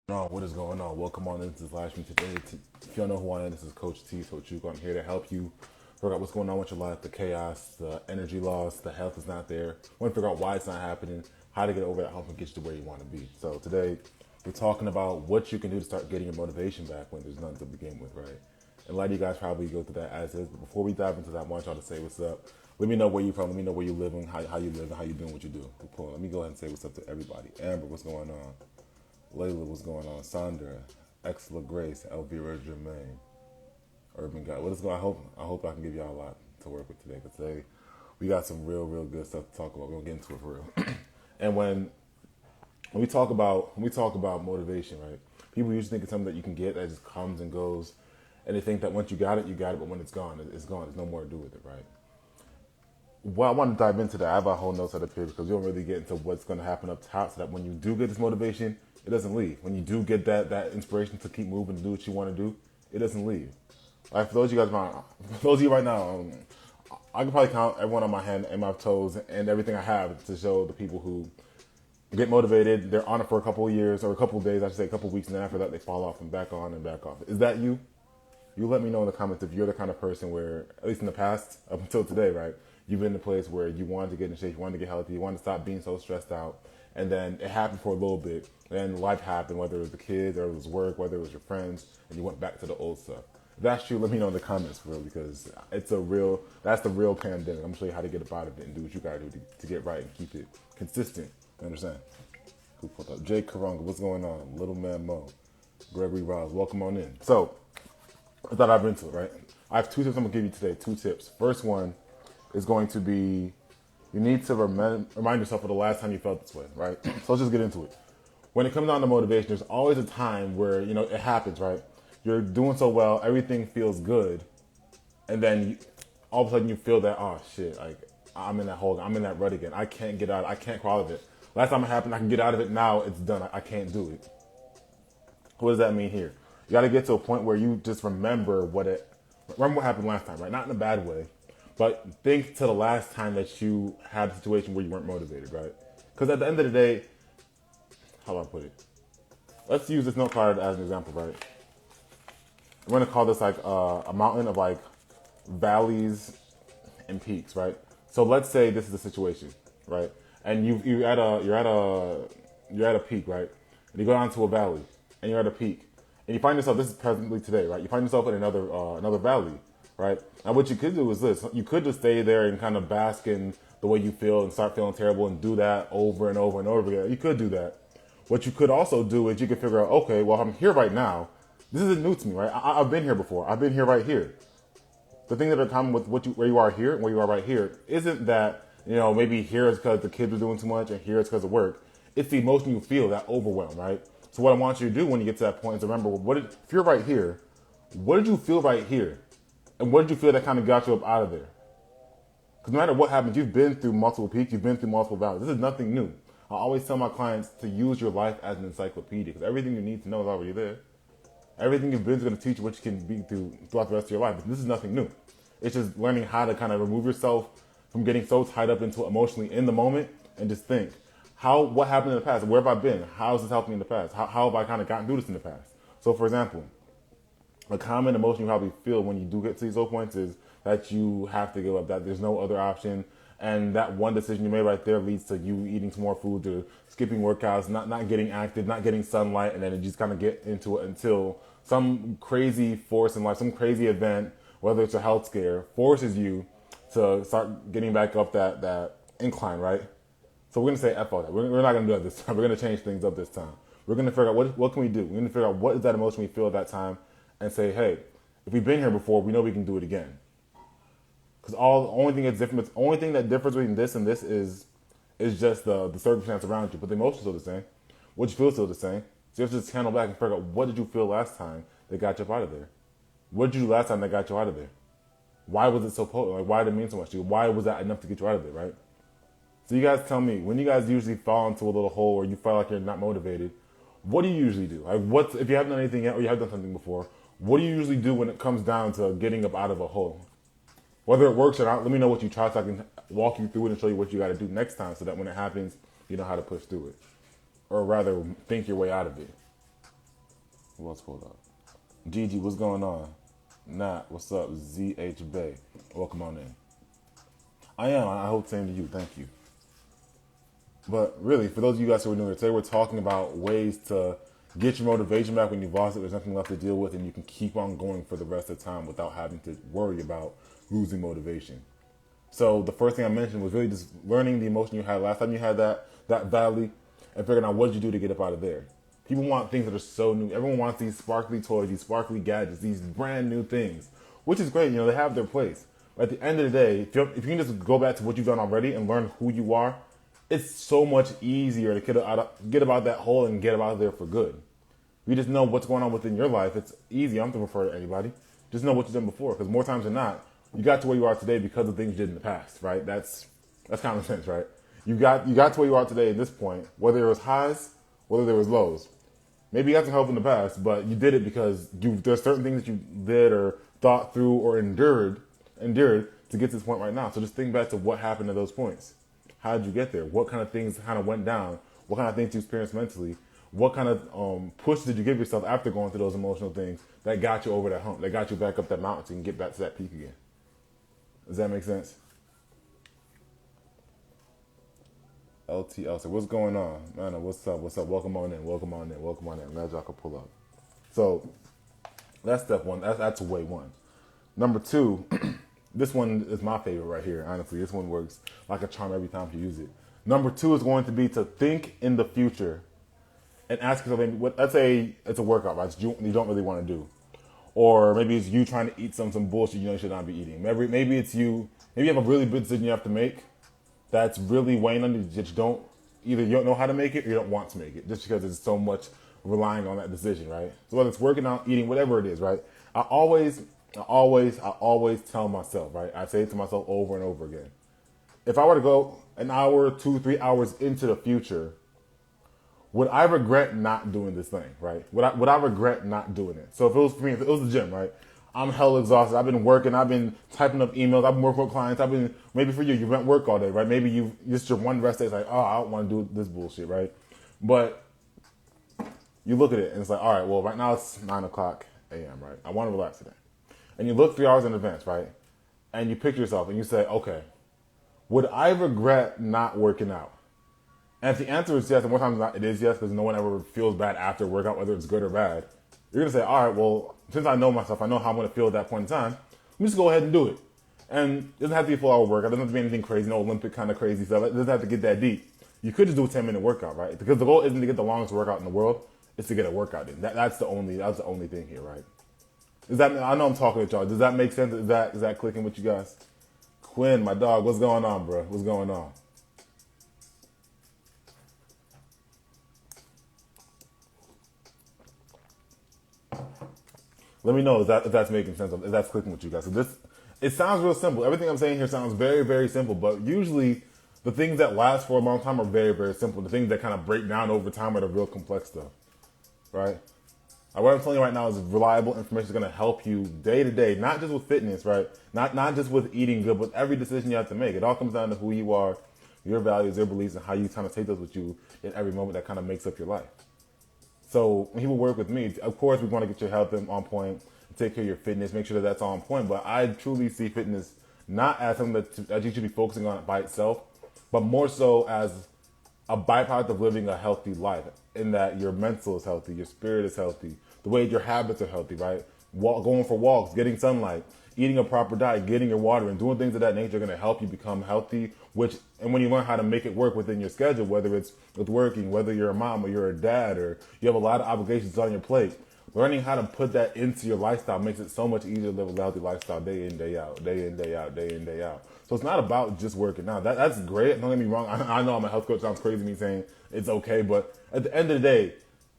No, what is going on? Welcome on into this live stream today. If you don't know who I am, this is Coach T, Coach Juke. I'm here to help you figure out what's going on with your life, the chaos, the energy loss, the health is not there. I want to figure out why it's not happening, how to get over that hump and get you to where you want to be. So today, we're talking about what you can do to start getting your motivation back when there's none to begin with, right? And a lot of you guys probably go through that as is. But before we dive into that, I want y'all to say what's up. Let me know where you're from. Let me know where you live and how you live and how you doing what you do. Cool. Let me go ahead and say what's up to everybody. Amber, what's going on? Layla, what's going on? Sandra, Exla Grace, Elvira Jermaine, Urban Guy. What is going? I hope I can give y'all a lot to work with today. Because today we got some real good stuff to talk about. We're gonna get into it for real. And when we talk about motivation, right? People usually think it's something that you can get that just comes and goes, and they think that once you got it, you got it. But when it's gone, it's gone. There's no more to do with it, right? Well, I want to dive into that. I have a whole notes up here because we don't really get into what's going to happen up top so that when you do get this motivation, it doesn't leave. When you do get that inspiration to keep moving and do what you want to do, it doesn't leave. Like for those of you guys, for those of you right now, I can probably count everyone on my hand and my toes and everything I have to show the people who get motivated. They're on it for a couple of years or a couple of days. I should say a couple of weeks, and then after that they fall off and back on and back off. Is that you? You let me know in the comments if you're the kind of person where, at least in the past, up until today, right, you've been in a place where you wanted to get in shape, you wanted to get healthy, you wanted to stop being so stressed out, and then it happened for a little bit, then life happened, whether it was the kids, or it was work, whether it was your friends, and you went back to the old stuff. If that's true, let me know in the comments, for real, because that's the real pandemic. I'm going to show you how to get up out of it and do what you got to do to get right and keep it consistent. You understand? Who pulled up? Jay Karanga, what's going on? Little Man Mo. Gregory Riles, welcome on in. So, I thought I'd into it, right? I have two tips I'm gonna give you today. Two tips. First one is going to be you need to remind yourself of the last time you felt this way, right? So let's just get into it. When it comes down to motivation, there's always a time where it happens, right? You're doing so well, everything feels good, and then all of a sudden you feel that shit, like I'm in that hole, I'm in that rut again. I can't get out. I can't crawl out of it. Last time it happened, I can get out of it. Now it's done. I can't do it. What does that mean here? You got to get to a point where you just remember what happened last time, right? Not in a bad way, but think to the last time that you had a situation where you weren't motivated, right? Because at the end of the day, how do I put it? Let's use this note card as an example, right? We're gonna call this like a mountain of like valleys and peaks, right? So let's say this is the situation, right? And you're at a peak, right? And you go down to a valley, and you're at a peak, and you find yourself. This is presently today, right? You find yourself in another valley, right? Now, what you could do is this: you could just stay there and kind of bask in the way you feel and start feeling terrible and do that over and over and over again. You could do that. What you could also do is you could figure out, okay, well, I'm here right now. This isn't new to me, right? I've been here before. I've been here right here. The thing that are common with where you are here and where you are right here isn't that maybe here is because the kids are doing too much and here it's because of work. It's the emotion you feel, that overwhelm, right? So what I want you to do when you get to that point is remember if you're right here, what did you feel right here, and what did you feel that kind of got you up out of there? Because no matter what happens, you've been through multiple peaks, you've been through multiple valleys. This is nothing new. I always tell my clients to use your life as an encyclopedia because everything you need to know is already there. Everything you've been is going to teach you what you can be throughout the rest of your life. But this is nothing new. It's just learning how to kind of remove yourself from getting so tied up into emotionally in the moment and just think, what happened in the past? Where have I been? How has this helped me in the past? How have I kind of gotten through this in the past? So, for example, a common emotion you probably feel when you do get to these low points is that you have to give up, that there's no other option. And that one decision you made right there leads to you eating some more food, to skipping workouts, not getting active, not getting sunlight, and then you just kind of get into it until some crazy force in life, some crazy event, whether it's a health scare, forces you to start getting back up that incline, right? So we're going to say F all that. We're not going to do that this time. We're going to change things up this time. We're going to figure out what can we do. We're going to figure out what is that emotion we feel at that time and say, hey, if we've been here before, we know we can do it again. Because the only thing that's different, the only thing that differs between this and this is just the circumstance around you. But the emotion's still the same. What you feel is still the same. So you have to just handle back and figure out what did you feel last time that got you up out of there? What did you do last time that got you out of there? Why was it so potent? Like, why did it mean so much to you? Why was that enough to get you out of it, right? So you guys tell me, when you guys usually fall into a little hole or you feel like you're not motivated, what do you usually do? Like, if you haven't done anything yet or you have done something before, what do you usually do when it comes down to getting up out of a hole? Whether it works or not, let me know what you try so I can walk you through it and show you what you got to do next time so that when it happens, you know how to push through it. Or rather, think your way out of it. Who else pulled up? Gigi, what's going on? Nat, what's up? ZH Bay, welcome on in. I am. I hope same to you. Thank you. But really, for those of you guys who are new here, today we're talking about ways to get your motivation back when you've lost it. There's nothing left to deal with, and you can keep on going for the rest of the time without having to worry about losing motivation. So the first thing I mentioned was really just learning the emotion you had last time you had that valley, and figuring out what did you do to get up out of there. People want things that are so new. Everyone wants these sparkly toys, these sparkly gadgets, these brand new things, which is great. You know, they have their place. But at the end of the day, if you can just go back to what you've done already and learn who you are, it's so much easier to get about that hole and get out of there for good. If you just know what's going on within your life, it's easy. I don't have to refer to anybody. Just know what you've done before, because more times than not, you got to where you are today because of things you did in the past, right? That's common sense, right? You got to where you are today at this point, whether there was highs, whether there was lows. Maybe you got some help in the past, but you did it because there's certain things that you did or thought through or endured to get to this point right now. So just think back to what happened at those points. How did you get there? What kind of things kind of went down? What kind of things you experienced mentally? What kind of push did you give yourself after going through those emotional things that got you over that hump, that got you back up that mountain so you can get back to that peak again? Does that make sense? LTL, so what's going on? Man, what's up? What's up? Welcome on in. Welcome on in. Welcome on in. Glad y'all could pull up. So that's step one. That's way one. Number two, this one is my favorite right here. Honestly, this one works like a charm every time you use it. Number two is going to be to think in the future and ask yourself, let's say it's a workout, right? You don't really want to do. Or maybe it's you trying to eat some bullshit you should not be eating. Maybe it's you. Maybe you have a really big decision you have to make that's really weighing on you that you don't know how to make it or you don't want to make it, just because there's so much relying on that decision, right? So whether it's working out, eating, whatever it is, right? I always tell myself, right? I say it to myself over and over again. If I were to go an hour, 2, 3 hours into the future, would I regret not doing this thing, right? Would I regret not doing it? So if it was for me, if it was the gym, right? I'm hell exhausted. I've been working. I've been typing up emails. I've been working with clients. Maybe for you went work all day, right? Maybe just your one rest day is like, oh, I don't want to do this bullshit, right? But you look at it and it's like, all right, well, right now it's 9 o'clock a.m., right? I want to relax today. And you look 3 hours in advance, right? And you picture yourself and you say, okay, would I regret not working out? And if the answer is yes, and more times than not, it is yes, because no one ever feels bad after a workout, whether it's good or bad. You're going to say, all right, well, since I know myself, I know how I'm going to feel at that point in time, let me just go ahead and do it. And it doesn't have to be a full-hour workout. It doesn't have to be anything crazy, no Olympic kind of crazy stuff. It doesn't have to get that deep. You could just do a 10-minute workout, right? Because the goal isn't to get the longest workout in the world. It's to get a workout in. That's the only thing here, right? I know I'm talking to y'all. Does that make sense? Is that clicking with you guys? Quinn, my dog, what's going on, bro? What's going on? Let me know if that's making sense, if that's clicking with you guys. So it sounds real simple. Everything I'm saying here sounds very, very simple, but usually the things that last for a long time are very, very simple. The things that kind of break down over time are the real complex stuff, right? What I'm telling you right now is reliable information is going to help you day to day, not just with fitness, right? Not just with eating good, but every decision you have to make. It all comes down to who you are, your values, your beliefs, and how you kind of take those with you in every moment that kind of makes up your life. So when people work with me, of course, we want to get your health on point, take care of your fitness, make sure that that's on point. But I truly see fitness not as something that you should be focusing on by itself, but more so as a byproduct of living a healthy life, in that your mental is healthy, your spirit is healthy, the way your habits are healthy, right? Going for walks, getting sunlight, eating a proper diet, getting your water, and doing things of that nature are going to help you become healthy. And when you learn how to make it work within your schedule, whether it's with working, whether you're a mom or you're a dad, or you have a lot of obligations on your plate, learning how to put that into your lifestyle makes it so much easier to live a healthy lifestyle day in, day out, day in, day out, day in, day out. So it's not about just working out. That's great. Don't get me wrong. I know I'm a health coach. Sounds crazy me saying it's okay, but at the end of the day,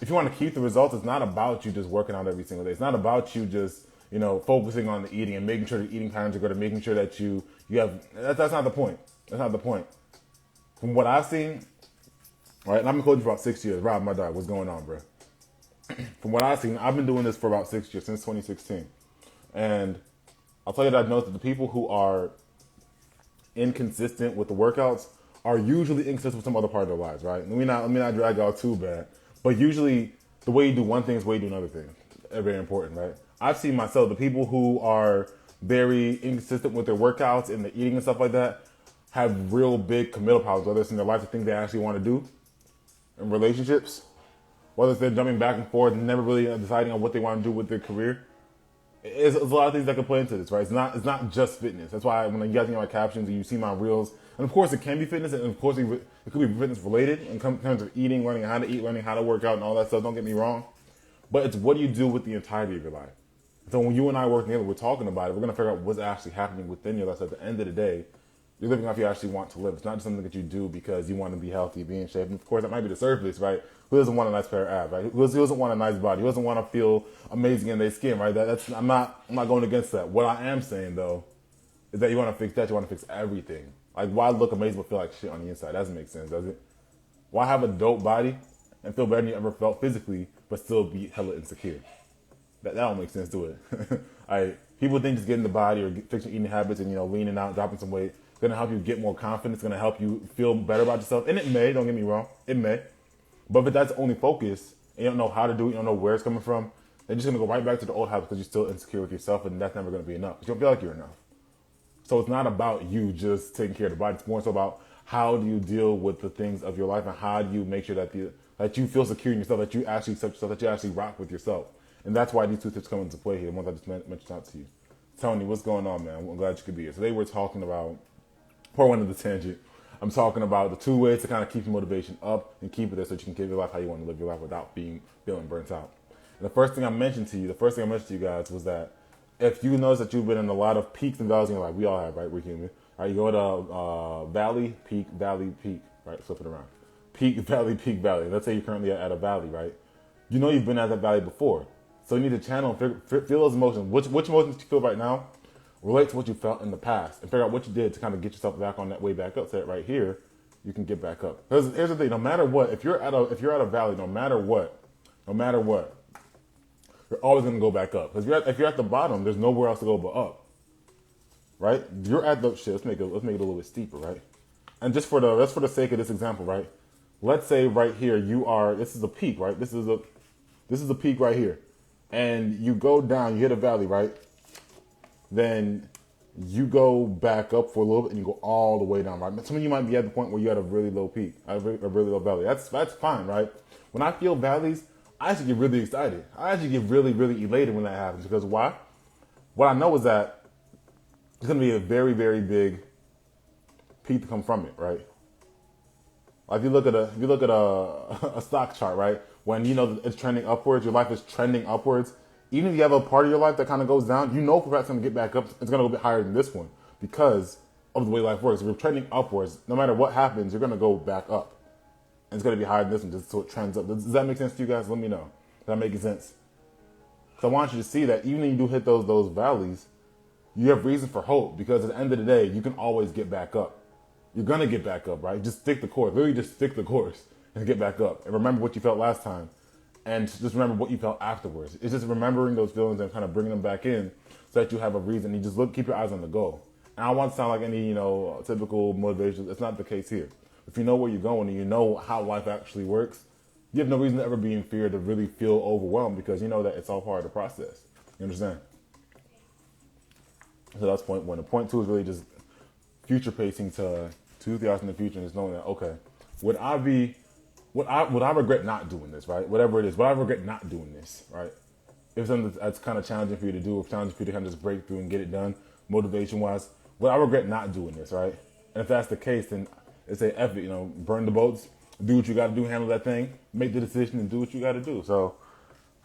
if you want to keep the results, it's not about you just working out every single day. It's not about you just, focusing on the eating and making sure the eating patterns are good and making sure that you have, that's not the point. That's not the point. From what I've seen, all right, and I've been coaching for about 6 years. Rob, my dog, what's going on, bro? From what I've seen, I've been doing this for about 6 years, since 2016. And I'll tell you that I've noticed that the people who are inconsistent with the workouts are usually inconsistent with some other part of their lives, right? Let me not drag y'all too bad. But usually the way you do one thing is the way you do another thing. Very important, right? I've seen myself, the people who are very inconsistent with their workouts and the eating and stuff like that have real big committal problems, whether it's in their life, the things they actually want to do in relationships, whether it's they're jumping back and forth and never really deciding on what they want to do with their career. It's a lot of things that can play into this, right? It's not just fitness. That's why when you guys see my captions and you see my reels, and of course it can be fitness, and of course it could be fitness related in terms of eating, learning how to eat, learning how to work out, and all that stuff. Don't get me wrong, but it's what do you do with the entirety of your life. So when you and I work together, we're talking about it. We're gonna figure out what's actually happening within your life. So at the end of the day, you're living life you actually want to live. It's not just something that you do because you want to be healthy, be in shape. And of course, that might be the surface, right? Who doesn't want a nice pair of abs, right? Who doesn't want a nice body? Who doesn't want to feel amazing in their skin, right? I'm not going against that. What I am saying though is that you want to fix that. You want to fix everything. Like, why look amazing but feel like shit on the inside? That doesn't make sense, does it? Why have a dope body and feel better than you ever felt physically, but still be hella insecure? That don't make sense to it. People think just getting the body or fixing eating habits and leaning out, dropping some weight, it's gonna help you get more confidence. It's gonna help you feel better about yourself, and it may. Don't get me wrong, it may. But if that's the only focus, and you don't know how to do it, you don't know where it's coming from, then you're just gonna go right back to the old habits because you're still insecure with yourself, and that's never gonna be enough. You don't feel like you're enough. So it's not about you just taking care of the body. It's more so about how do you deal with the things of your life, and how do you make sure that you feel secure in yourself, that you actually accept yourself, that you actually rock with yourself. And that's why these two tips come into play here, the ones I just mentioned out to you. Tony, what's going on, man? I'm glad you could be here. Today we're talking about, before I went into the tangent, I'm talking about the 2 ways to kind of keep your motivation up and keep it there so that you can live your life how you want to live your life without feeling burnt out. And the first thing I mentioned to you guys was that if you notice that you've been in a lot of peaks and valleys in your life, we all have, right? We're human. All right, you go to valley, peak, right? Flip it around. Peak, valley. Let's say you're currently at a valley, right? You know you've been at that valley before. So you need to channel and feel those emotions. Which emotions you feel right now relate to what you felt in the past, and figure out what you did to kind of get yourself back on that way back up. So that right here, you can get back up. Here's the thing: no matter what, if you're at a valley, no matter what, you're always going to go back up. Because if you're at the bottom, there's nowhere else to go but up. Right? You're at the shit. Let's make it a little bit steeper, right? And just for the sake of this example, right? Let's say right here this is a peak, right? This is a peak right here. And you go down, you hit a valley, right? Then you go back up for a little bit and you go all the way down, right? Some of you might be at the point where you're at a really low peak, a really low valley. That's fine, right? When I feel valleys, I actually get really excited. I actually get really, really elated when that happens. Because why? What I know is that there's going to be a very, very big peak to come from it, right? Like if you look at a stock chart, right? When it's trending upwards, your life is trending upwards. Even if you have a part of your life that kind of goes down, you know for fact it's going to get back up. It's going to go a bit higher than this one because of the way life works. If you're trending upwards, no matter what happens, you're going to go back up. And it's going to be higher than this one just so it trends up. Does that make sense to you guys? Let me know. Does that make sense? So I want you to see that even if you do hit those valleys, you have reason for hope because at the end of the day, you can always get back up. You're going to get back up, right? Just stick the course. Literally just stick the course and get back up. And remember what you felt last time. And just remember what you felt afterwards. It's just remembering those feelings and kind of bringing them back in so that you have a reason. You just keep your eyes on the goal. And I don't want to sound like any, typical motivation. That's not the case here. If you know where you're going and you know how life actually works, you have no reason to ever be in fear to really feel overwhelmed because you know that it's all part of the process. You understand? So that's point one. And point two is really just future pacing to 2 years in the future and just knowing that, okay, would I regret not doing this, right? Whatever it is, would I regret not doing this, right? If something that's kind of challenging for you to do, if challenging for you to kind of just break through and get it done, motivation-wise, would I regret not doing this, right? And if that's the case, then it's a F it, burn the boats, do what you got to do, handle that thing, make the decision and do what you got to do. So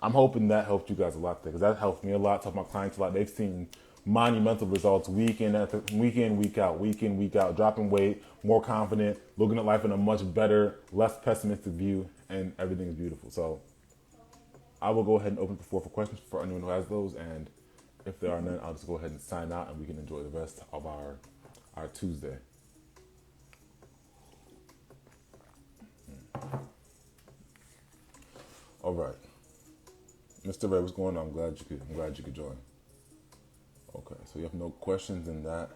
I'm hoping that helped you guys a lot there because that helped me a lot, helped my clients a lot. They've seen monumental results week in, week out, dropping weight, more confident, looking at life in a much better, less pessimistic view, and everything is beautiful. So I will go ahead and open the floor for questions for anyone who has those, and if there are none, I'll just go ahead and sign out and we can enjoy the rest of our Tuesday. All right. Mr. Ray, what's going on? I'm glad you could join. Okay, so you have no questions in that.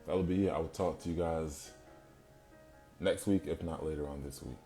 That'll be it. I will talk to you guys next week, if not later on this week.